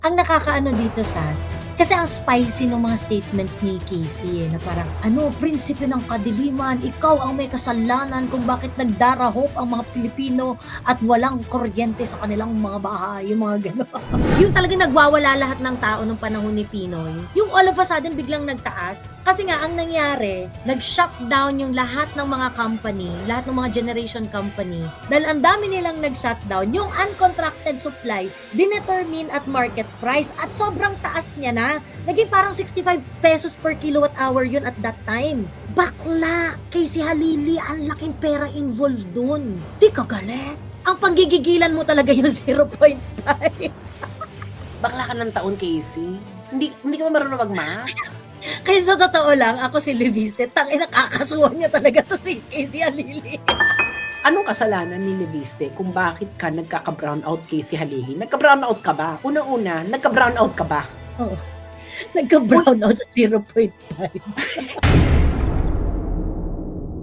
Ang nakakaano dito, Sas, kasi ang spicy nung mga statements ni Casey, na parang, "Ano, prinsipe ng kadiliman, ikaw ang may kasalanan kung bakit nagdarahop ang mga Pilipino at walang kuryente sa kanilang mga bahay." Yung mga gano'n. Yung talagang nagwawala lahat ng tao nung panahon ni Pinoy. Yung all of a sudden biglang nagtaas. Kasi nga ang nangyari, nag-shutdown yung lahat ng mga company, lahat ng mga generation company. Dahil ang dami nilang nag-shutdown, yung uncontracted supply, dinetermine at market price at sobrang taas niya na. Naging parang 65 pesos per kilowatt hour yun at that time. Bakla! Casey Halili, ang laking pera involved dun. Di ka galit? Ang panggigigilan mo talaga yung 0.5. Bakla ka ng taon, Casey. Hindi ka ba marunong mag-math? Kaya sa totoo lang, ako si Leviste, nakakasuhan niya talaga to si Casey Halili. Anong kasalanan ni Leviste kung bakit ka nagkaka-brownout, Casey Halili? Nagka-brownout ka ba? Unang-una, nagka-brownout ka ba? Oo. Nagka-brown out sa 0.5.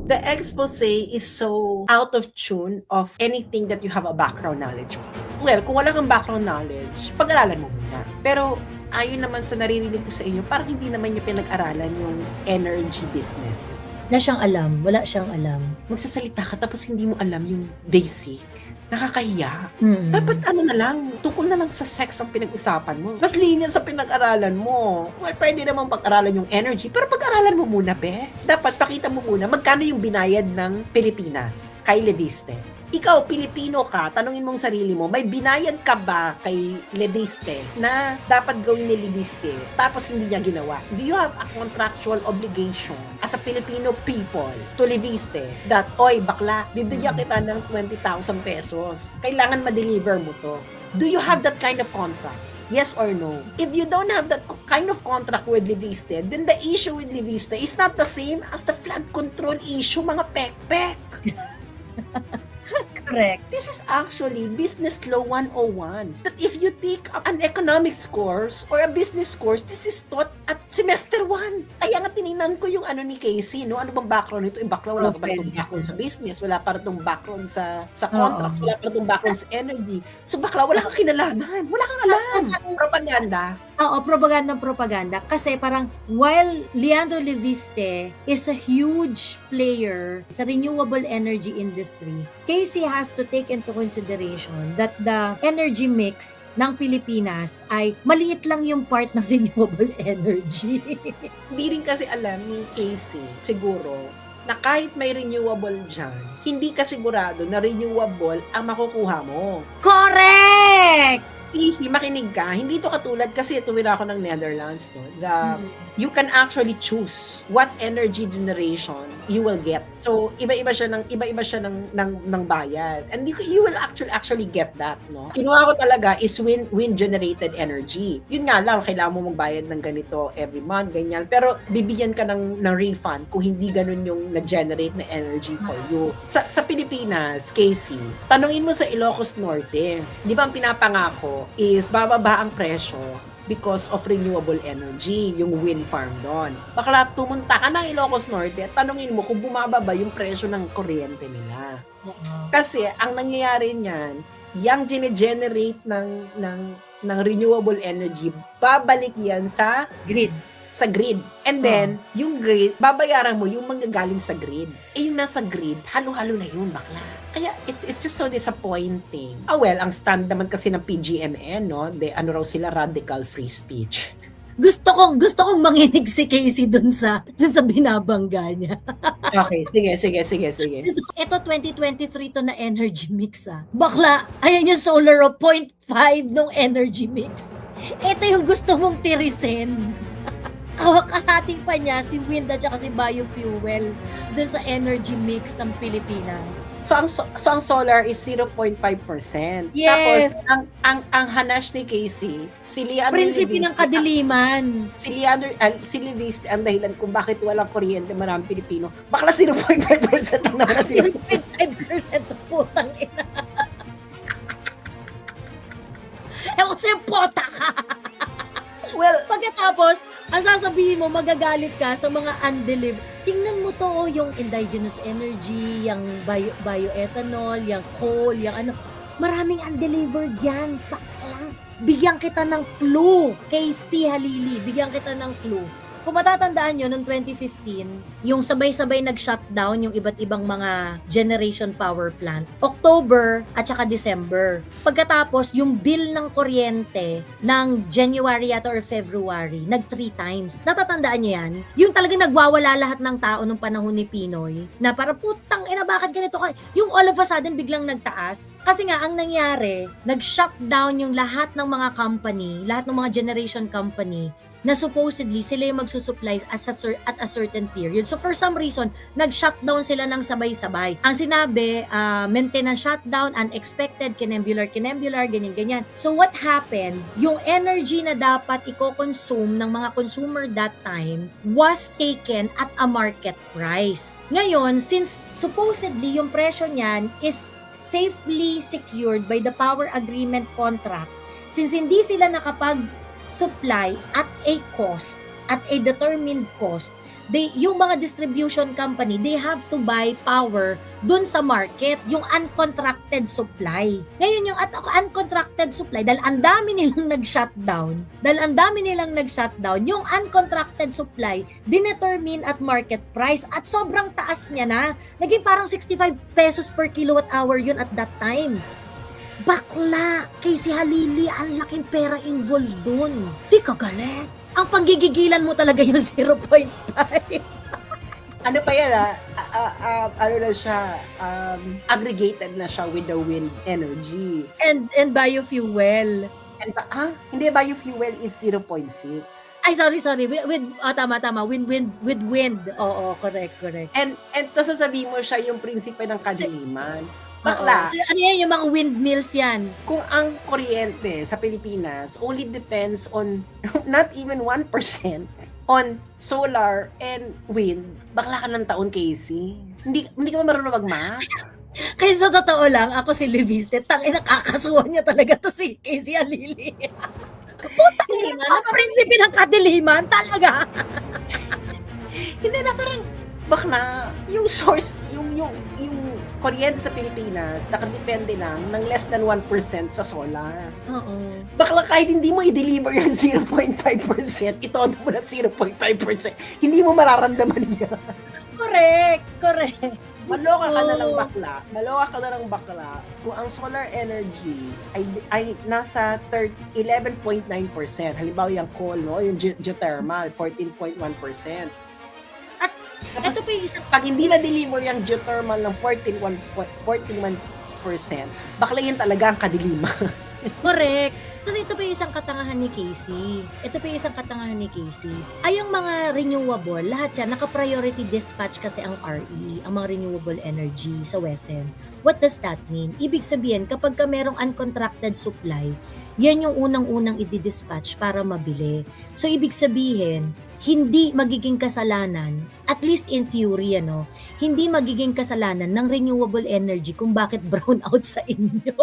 The expose is so out of tune of anything that you have a background knowledge of. Well, kung wala kang background knowledge, pag-aralan mo muna. Pero ayon naman sa naririnig ko sa inyo, parang hindi naman niya pinag-aralan yung energy business. Wala siyang alam. Wala siyang alam. Magsasalita ka tapos hindi mo alam yung basic. Nakakahiya. Mm. Dapat ano na lang, tungkol na lang sa sex ang pinag-usapan mo. Mas linya sa pinag-aralan mo. Well, pwede namang pag-aralan yung energy, pero pag-aralan mo muna, be. Dapat pakita mo muna magkano yung binayad ng Pilipinas kay Leviste. Ikaw, Pilipino ka, tanungin mong sarili mo, may binayad ka ba kay Leviste na dapat gawin ni Leviste tapos hindi niya ginawa? Do you have a contractual obligation as a Filipino people to Leviste that, oy, bakla, bibigyan kita ng 20,000 pesos. Kailangan ma-deliver mo to. Do you have that kind of contract? Yes or no? If you don't have that kind of contract with Leviste, then the issue with Leviste is not the same as the flood control issue, mga pek-pek. Correct. This is actually business law 101. That if you take up an economics course or a business course, this is taught at semester 1. Kaya nga tinignan ko yung ano ni Casey, no? Ano bang background nito? Bakla, wala pa itong background sa business, wala pa itong background sa contract, wala pa itong background sa energy. So bakla, wala kang kinalaman. Wala kang alam. Propaganda. Oo, propaganda. Kasi parang while Leandro Leviste is a huge player sa renewable energy industry, Casey has to take into consideration that the energy mix ng Pilipinas ay maliit lang yung part ng renewable energy. Hindi rin kasi alam ni Casey, siguro, na kahit may renewable dyan, hindi ka sigurado na renewable ang makukuha mo. Correct! Easy, makinig ka. Hindi to katulad kasi tumira ako ng Netherlands, no? You can actually choose what energy generation you will get. So, iba-iba siya ng bayad. And you will actually get that, no? Kinuha ko talaga is wind generated energy. Yun nga lang, kailangan mo magbayad ng ganito every month, ganyan. Pero bibigyan ka ng refund kung hindi ganun yung na-generate na energy for you. Sa Pilipinas, Casey, tanungin mo sa Ilocos Norte, di ba ang pinapangako is bababa ang presyo because of renewable energy, yung wind farm doon. Bakla, pumunta ka ng Ilocos Norte at tanungin mo kung bumababa yung presyo ng kuryente nila. Kasi ang nangyayari niyan, yung gine-generate ng renewable energy, babalik yan sa grid. And then, yung grid, babayaran mo yung manggagaling sa grid. Eh, yung nasa grid, halo-halo na yun, bakla. Kaya, it's just so disappointing. Well, ang stand naman kasi ng PGMN, no? Ano raw sila, radical free speech. Gusto kong manginig si Casey dun sa binabangga niya. Okay, sige. So, ito 2023 to na energy mix Bakla, ayan yung solar of 0.5 nung energy mix. Ito yung gusto mong tirisin. Kahati pa niya si wind at saka si biofuel dun sa energy mix ng Pilipinas. So ang solar is 0.5%. Yes. Tapos ang hanash ni Casey, si Leandro Prinsipe ng kadiliman. Si Leviste ang dahilan kung bakit walang kuryente maraming Pilipino. Bakla 0.5% lang naman sila. 0.5% putang ina. Ewan sa'yo, pota ka! Well, pagkatapos, ang sasabihin mo, magagalit ka sa mga undelivered. Tingnan mo to, yung indigenous energy, yung bioethanol, yung coal, yung ano. Maraming undelivered yan. Bakla. bigyan kita ng clue. Casey Halili, bigyan kita ng clue. Kung matatandaan nyo, noong 2015, yung sabay-sabay nag-shutdown yung iba't ibang mga generation power plant. October at saka December. Pagkatapos, yung bill ng kuryente ng January at or February, nag 3 times. Natatandaan nyo yan? Yung talagang nagwawala lahat ng tao nung panahon ni Pinoy, na para putang ina, bakit ganito ka? Yung all of a sudden, biglang nagtaas. Kasi nga, ang nangyari, nag-shutdown yung lahat ng mga company, lahat ng mga generation company, na supposedly sila yung magsusupply at a certain period. So for some reason, nag-shutdown sila ng sabay-sabay. Ang sinabi, maintenance shutdown, unexpected, kinembular, ganyan-ganyan. So what happened? Yung energy na dapat i-consume ng mga consumer that time was taken at a market price. Ngayon, since supposedly yung presyo niyan is safely secured by the power agreement contract, since hindi sila supply at a cost, at a determined cost, yung mga distribution company, they have to buy power dun sa market, yung uncontracted supply. Ngayon yung uncontracted supply, dahil ang dami nilang nag-shutdown, yung uncontracted supply, dinetermine at market price, at sobrang taas niya na. Naging parang 65 pesos per kilowatt hour yun at that time. Bakla, Casey Halili, ang laking pera involved dun. Di ka galit. Ang panggigigilan mo talaga yung 0.5. Ano pa yan ano na siya, aggregated na siya with the wind energy. And biofuel. And hindi, biofuel is 0.6. Ay, sorry. Tama. With wind. Oo, correct. And to sasabihin mo siya yung prinsipe ng kadiliman. Bakla. So, ano yan, yung mga windmills yan? Kung ang kuryente sa Pilipinas only depends on not even 1% on solar and wind, bakla ka ng taon, Casey. Hindi ka ba marunong mag-math? Kasi sa totoo lang, ako si Liviste, nakakasuhan niya talaga to si Casey Halili. Putang ina, ang prinsipe ng kadiliman, talaga. Hindi na, parang bakla, yung source, yung kuryente sa Pilipinas, nakadepende lang ng less than 1% sa solar. Oo. Bakla, kahit hindi mo i-deliver yung 0.5%, itodo mo na 0.5%, hindi mo mararamdaman yan. Correct. Maloka ka na lang bakla kung ang solar energy ay nasa 11.9%. Halimbawa yung coal, no? Yung geothermal, 14.1%. Tapos, Ito pa yung isang pag hindi na-deliver yung geothermal ng 14.1%, bakla yun talaga ang kadiliman. correct. Kasi ito pa yung isang katangahan ni Casey. Ay, yung mga renewable, lahat yan, naka-priority dispatch kasi ang RE, ang mga renewable energy sa WESN. What does that mean? Ibig sabihin, kapag ka merong uncontracted supply, yan yung unang-unang i-dispatch para mabili. So, ibig sabihin, hindi magiging kasalanan, at least in theory, hindi magiging kasalanan ng renewable energy kung bakit brownout sa inyo.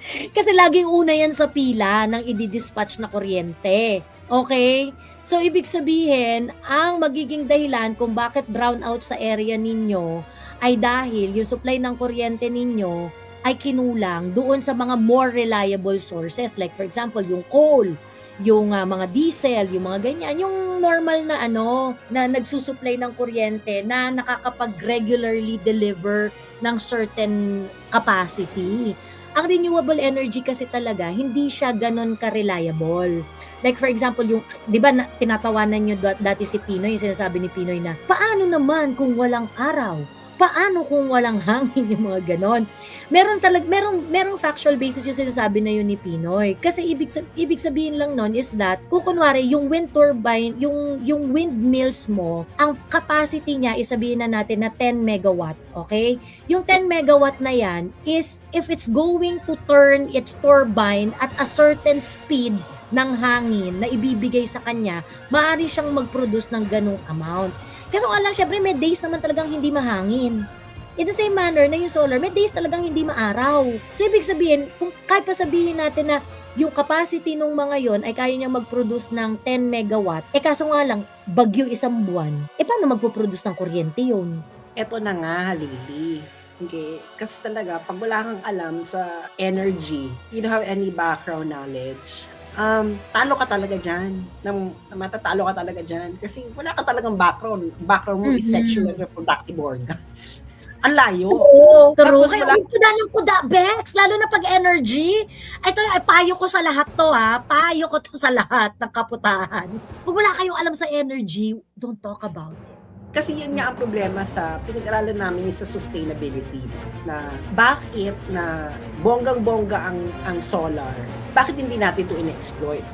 Kasi laging una yan sa pila ng i-dispatch na kuryente. Okay? So, ibig sabihin, ang magiging dahilan kung bakit brownout sa area ninyo ay dahil yung supply ng kuryente ninyo ay kinulang doon sa mga more reliable sources. Like for example, yung coal, yung mga diesel, yung mga ganyan, yung normal na na nagsusupply ng kuryente na nakakapag-regularly deliver ng certain capacity. Ang renewable energy kasi talaga, hindi siya ganon ka-reliable. Like for example, yung, di ba tinatawanan nyo dati si Pinoy, yung sinasabi ni Pinoy na, paano naman kung walang araw? Paano kung walang hangin, yung mga ganon? Merong factual basis yung sinasabi na yun ni Pinoy. Kasi ibig sabihin lang nun is that, kung kunwari, yung wind turbine, yung windmills mo, ang capacity niya, isabihin na natin na 10 megawatt, okay? Yung 10 megawatt na yan is, if it's going to turn its turbine at a certain speed ng hangin na ibibigay sa kanya, maaari siyang mag-produce ng ganong amount. Kasi nga lang, syempre, may days naman talagang hindi mahangin. In the same manner na yung solar, may days talagang hindi maaraw. So, ibig sabihin, kung kahit pa sabihin natin na yung capacity nung mga yon ay kaya niyang mag-produce ng 10 megawatt, kaso nga lang, bagyo isang buwan, paano magpo-produce ng kuryente yun? Eto na nga, Halili. Okay? Kasi talaga, pag wala kang alam sa energy, you don't have any background knowledge, talo ka talaga dyan. Matatalo ka talaga dyan. Kasi wala ka talagang background. Background mo is sexual and Mm. reproductive organs. Ang layo. Oo, true. Tapos Kaya wala, huwag kuda ng kuda, Bex, lalo na pag energy. Ito, ay, payo ko sa lahat to, ha. Payo ko to sa lahat ng kaputahan. Kung wala kayong alam sa energy, don't talk about it. kasi yun nga ang problema sa pinag-aralan namin is sa sustainability. Na bakit na bonggang-bongga ang solar, bakit hindi natin ito in-exploit?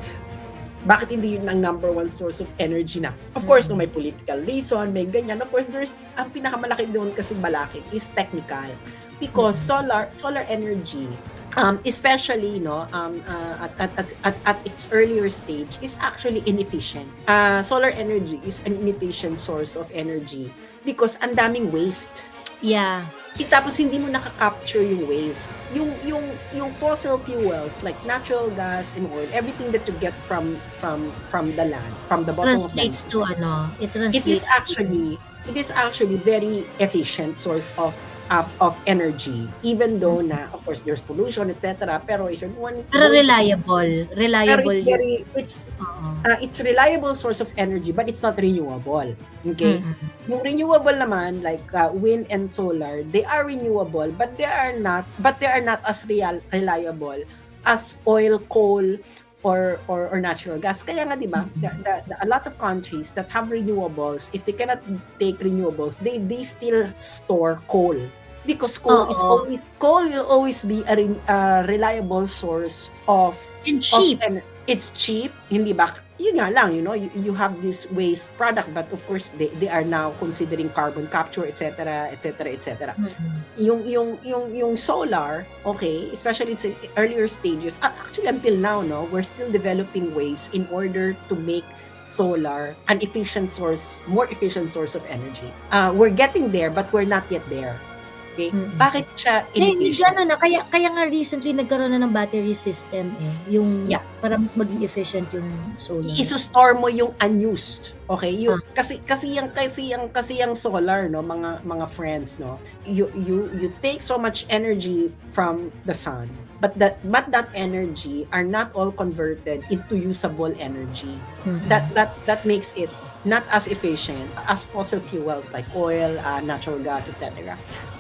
Bakit hindi yun ang number one source of energy na? Of course, no, may political reason, may ganyan. Of course, ang pinakamalaki doon kasi malaki is technical. Because solar energy, especially at its earlier stage, is actually inefficient. Solar energy is an inefficient source of energy because ang daming waste. Yeah. Tapos hindi mo nakaka-capture yung waste. Yung fossil fuels like natural gas and oil, everything that you get from the land, from the bottom of the Translates land, to it it translates is actually very efficient source of energy, even though na of course there's pollution, etc. Pero if you're pero going reliable. pero Reliable it's yung, very oo. it's reliable source of energy, but it's not renewable. Okay? Mm-mm. Yung renewable naman, like wind and solar, they are renewable, but they are not as reliable as oil, coal, or natural gas. Kaya nga, di ba, a lot of countries that have renewables, if they cannot take renewables, they still store coal. Because coal will always be a reliable source of And cheap. it's cheap, hindi ba? Yun nga lang, you have this waste product, but of course they are now considering carbon capture, etc., etc., etc. Yung solar, okay, especially it's in earlier stages, actually until now, no, we're still developing ways in order to make solar an more efficient source of energy. We're getting there, but we're not yet there. Okay? Bakit siya Hindi inefficient? gano'n na. Kaya nga recently nagkaroon na ng battery system Yung para mas maging efficient yung solar. I-store mo yung unused. Okay? Kasi yung solar, no, mga friends, no. You take so much energy from the sun, but that energy are not all converted into usable energy. That makes it not as efficient as fossil fuels like oil, natural gas, etc.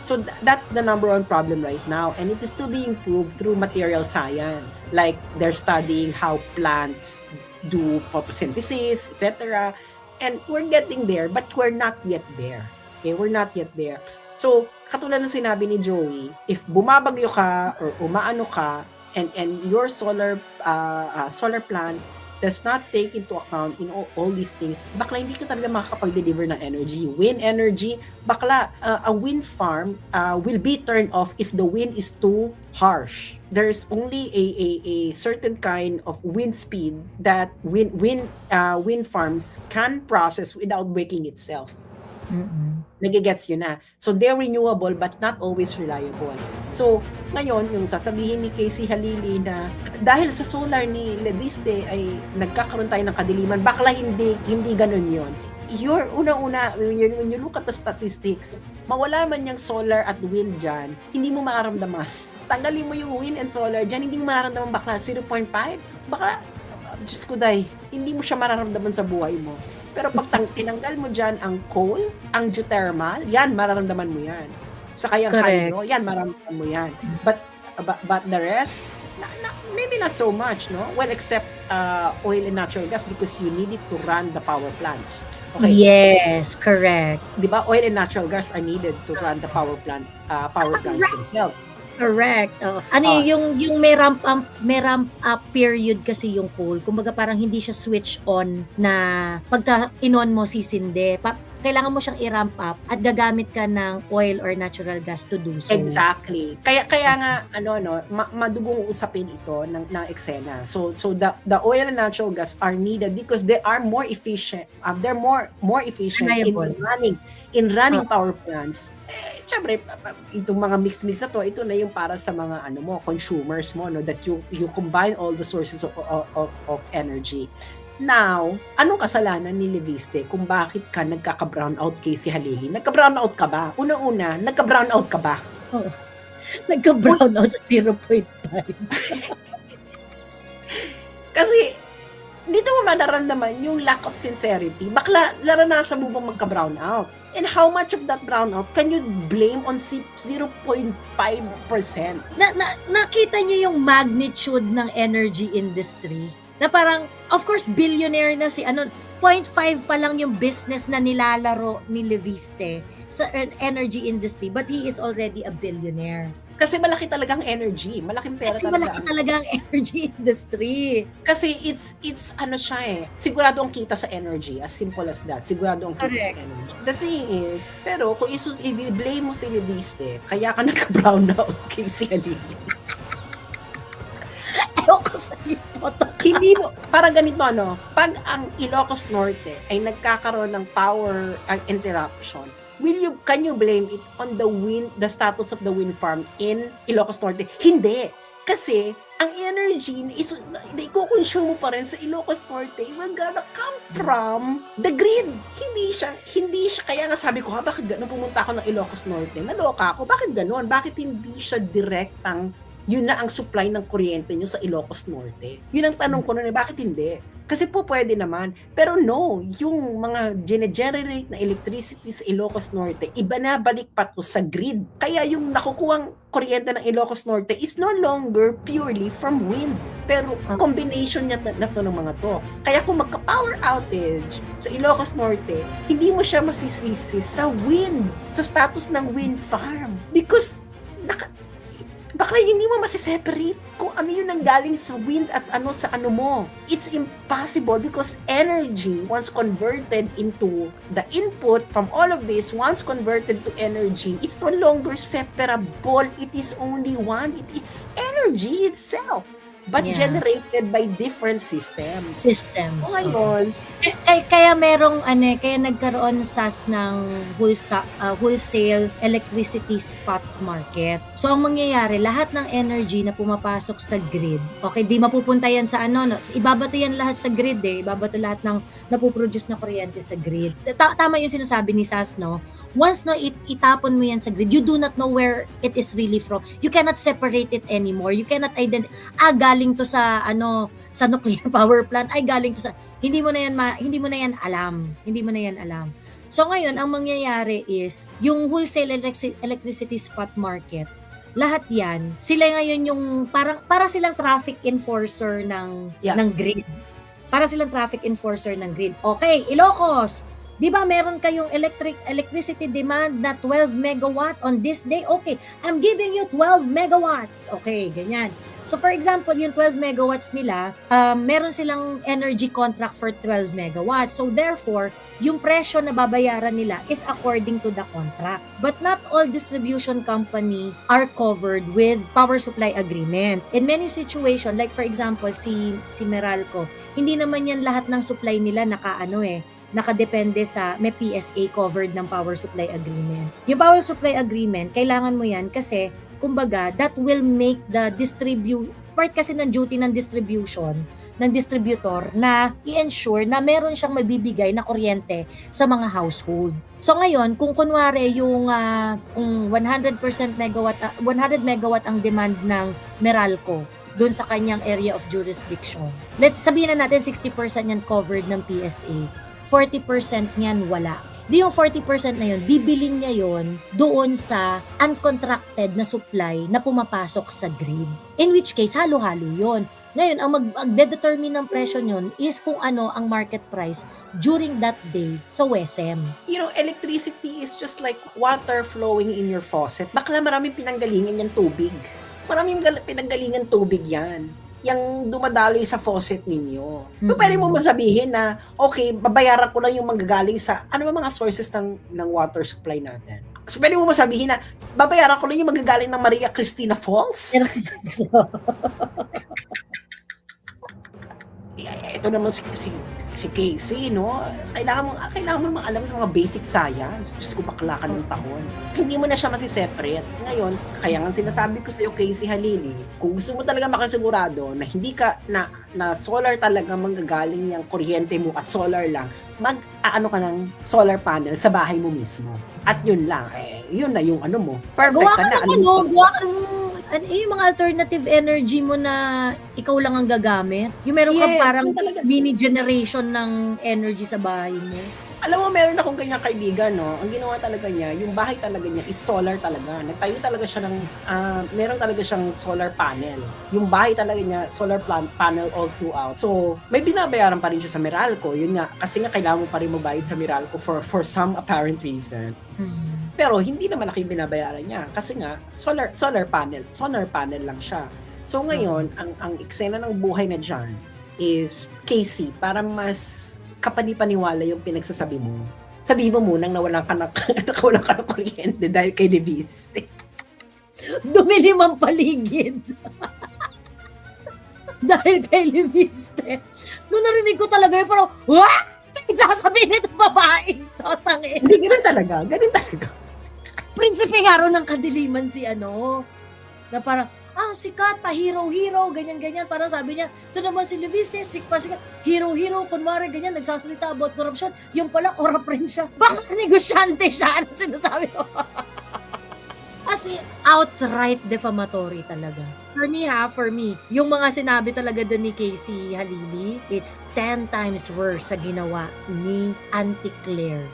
So that's the number one problem right now, and it is still being proved through material science. Like they're studying how plants do photosynthesis, etc. And we're getting there, but we're not yet there. Okay, we're not yet there. So katulad ng sinabi ni Joey, if bumabagyo ka or umaano ka, and your solar plant does not take into account all these things, bakla hindi ka talaga makakapag-deliver ng energy. Wind energy, bakla a wind farm will be turned off if the wind is too harsh. There's only a certain kind of wind speed that wind farms can process without breaking itself. Nagigets yun na. So they're renewable but not always reliable. So ngayon, yung sasabihin ni Casey Halili na dahil sa solar ni Leviste ay nagkakaroon tayo ng kadiliman, bakla hindi ganun yun. You're unang-una, when you look at the statistics, mawala man yung solar at wind dyan, hindi mo mararamdaman. Tanggalin mo yung wind and solar dyan, hindi mo mararamdaman bakla 0.5. Bakla, Diyos ko day, hindi mo siya mararamdaman sa buhay mo. Pero pag tinanggal mo dyan ang coal, ang geothermal, yan, mararamdaman mo yan. Sa kayang hydro, yan, mararamdaman mo yan. But the rest, maybe not so much, no? Well, except oil and natural gas because you need it to run the power plants. Okay. Yes, correct. Di ba? Oil and natural gas are needed to run the power plants themselves. Correct. Yung may ramp up period kasi yung coal. Kumbaga parang hindi siya switch on na pagka in-on mo sisinde. Kailangan mo siyang i-ramp up at gagamit ka ng oil or natural gas to do so. Exactly. Kaya nga madugong usapin ito ng eksena. So the oil and natural gas are needed because they are more efficient. They're more efficient in running power plants. Siyempre, itong mga mix na to, ito na yung para sa mga consumers mo, no, that you combine all the sources of energy. Now, anong kasalanan ni Leviste kung bakit ka nagkaka-brownout kay si Halili? Nagka-brownout ka ba? Una-una, nagka-brownout ka ba? Oo. Nagka-brown out sa 0.5. Kasi dito mo manaramdaman yung lack of sincerity. Bakla, naranasan mo bang magka-brown out? And how much of that brown out can you blame on 0.5%? Nakita niyo yung magnitude ng energy industry? Na parang, of course, billionaire na si ano, 0.5 pa lang yung business na nilalaro ni Leviste sa energy industry, but he is already a billionaire. Kasi malaki talagang energy. Malaking pera Kasi talaga. malaki talaga ang energy industry. Kasi it's ano siya eh. Sigurado ang kita sa energy. As simple as that. Sigurado ang kita Correct. sa energy. The thing is, pero kung i-blame mo si Leviste, kaya ka nagka-brown out kay si Halili. Ayoko sa ipoto. Hindi mo, parang ganito ano, pag ang Ilocos Norte ay nagkakaroon ng power interruption, can you blame it on the status of the wind farm in Ilocos Norte? Hindi. Kasi, ang energy, iko-consume mo pa rin sa Ilocos Norte, will gonna come from the grid. Hindi siya, kaya nga sabi ko, bakit gano'n pumunta ako ng Ilocos Norte? Naloka ako, bakit gano'n? Bakit hindi siya direktang, yun na ang supply ng kuryente nyo sa Ilocos Norte? Yun ang tanong ko nun, bakit hindi? Kasi po pwede naman. Pero no, yung mga gene-generate na electricity sa Ilocos Norte, iba na balik pa to sa grid. Kaya yung nakukuhang kuryente ng Ilocos Norte is no longer purely from wind. Pero combination niya na to ng mga to. Kaya kung magka-power outage sa Ilocos Norte, hindi mo siya masisisi sa wind, sa status ng wind farm. Because bakla hindi mo masiseparate kung ano yung nanggaling sa wind at ano sa ano mo. It's impossible because energy, once converted into the input from all of this, once converted to energy, it's no longer separable. It is only one. It's energy itself, but generated by different systems. O ngayon, kaya merong kaya nagkaroon SAS ng wholesale electricity spot market. So ang mangyayari, lahat ng energy na pumapasok sa grid, okay, di mapupunta yan sa ibabato yan lahat sa grid ibabato lahat ng napoproduce na kuryente sa grid. Tama yung sinasabi ni SAS, no? Once itapon mo yan sa grid, you do not know where it is really from. You cannot separate it anymore. You cannot identify, galing to sa sa nuclear power plant, galing to sa, hindi mo na yan alam. So ngayon, ang mangyayari is, yung wholesale electricity spot market, lahat yan, sila ngayon yung para silang traffic enforcer ng grid. Para silang traffic enforcer ng grid. Okay, Ilocos, di ba meron kayong electricity demand na 12 megawatt on this day? Okay, I'm giving you 12 megawatts. Okay, ganyan. So for example, yung 12 megawatts nila, meron silang energy contract for 12 megawatts. So therefore, yung presyo na babayaran nila is according to the contract. But not all distribution company are covered with power supply agreement. In many situations, like for example, si Meralco, hindi naman yan lahat ng supply nila nakadepende sa may PSA covered ng power supply agreement. Yung power supply agreement, kailangan mo yan kasi kumbaga, that will make the part kasi ng duty ng distributor na i-ensure na meron siyang mabibigay na kuryente sa mga household. So ngayon, kung kunwari yung kung 100% megawatt, 100 megawatt ang demand ng Meralco doon sa kanyang area of jurisdiction. Let's sabihin na natin 60% yan covered ng PSA. 40% niyan wala. Di yung 40% na yun, bibiling niya yun doon sa uncontracted na supply na pumapasok sa grid. In which case, halo-halo yun. Ngayon, ang mag-determine ng presyo nyon is kung ano ang market price during that day sa WESM. You know, electricity is just like water flowing in your faucet. Bakla maraming pinanggalingan yung tubig. Maraming pinanggalingan tubig yan. Yung dumadali sa faucet ninyo. So, pwede mo masabihin na, okay, babayaran ko lang yung manggagaling sa, ano ba mga sources ng water supply natin? So, pwede mo masabihin na, babayaran ko lang yung manggagaling ng Maria Cristina Falls? Ito naman si Casey, no? Kailangan mo alam sa mga basic science. Diyos ko, bakla ka ng taon. Hindi mo na siya masiseparate. Ngayon, kaya nga sinasabi ko sa'yo, Casey Halili, kung gusto mo talaga makasigurado na hindi ka, na solar talaga manggagaling yung kuryente mo at solar lang, mag-aano ka ng solar panel sa bahay mo mismo. At yun lang, yun na yung ano mo. Perfect Gawa ka ka na. ng gawa ka ng yung mga alternative energy mo na ikaw lang ang gagamit. Yung meron kang Yes, parang yun talaga. mini generation ng energy sa bahay mo. Alam mo, meron akong ganyang kaibigan, no? Ang ginawa talaga niya, yung bahay talaga niya is solar talaga. Nagtayo talaga siya ng, meron talaga siyang solar panel. Yung bahay talaga niya, solar panel all throughout. So, may binabayaran pa rin siya sa Meralco. Yun nga, kasi nga kailangan mo pa rin magbayad sa Meralco for some apparent reason. Pero hindi naman laki binabayaran niya kasi nga solar panel lang siya. So ngayon, ang eksena ng buhay na diyan is Casey, para mas kapani-paniwala yung pinagsasabi mo. Sabi mo munang nawalan ka ng kuryente dahil kay Leviste. Dumilim ang paligid. Dahil kay Leviste. Nung narinig ko talaga yun, parang, wah! Sasabihin nito babaeng to, tangin. Hindi, ganun talaga. Prinsipe nga ron ng kadiliman si na parang, sikat pa, hero-hero, ganyan-ganyan. Parang sabi niya, ito naman si Leviste, sikat, hero-hero, kunwari, ganyan, nagsasalita about corruption. Yung pala, corrupt rin siya. Baka negosyante siya, ano sinasabi mo? Kasi outright defamatory talaga. For me, yung mga sinabi talaga doon ni Casey Halili, it's 10 times worse sa ginawa ni Auntie Claire.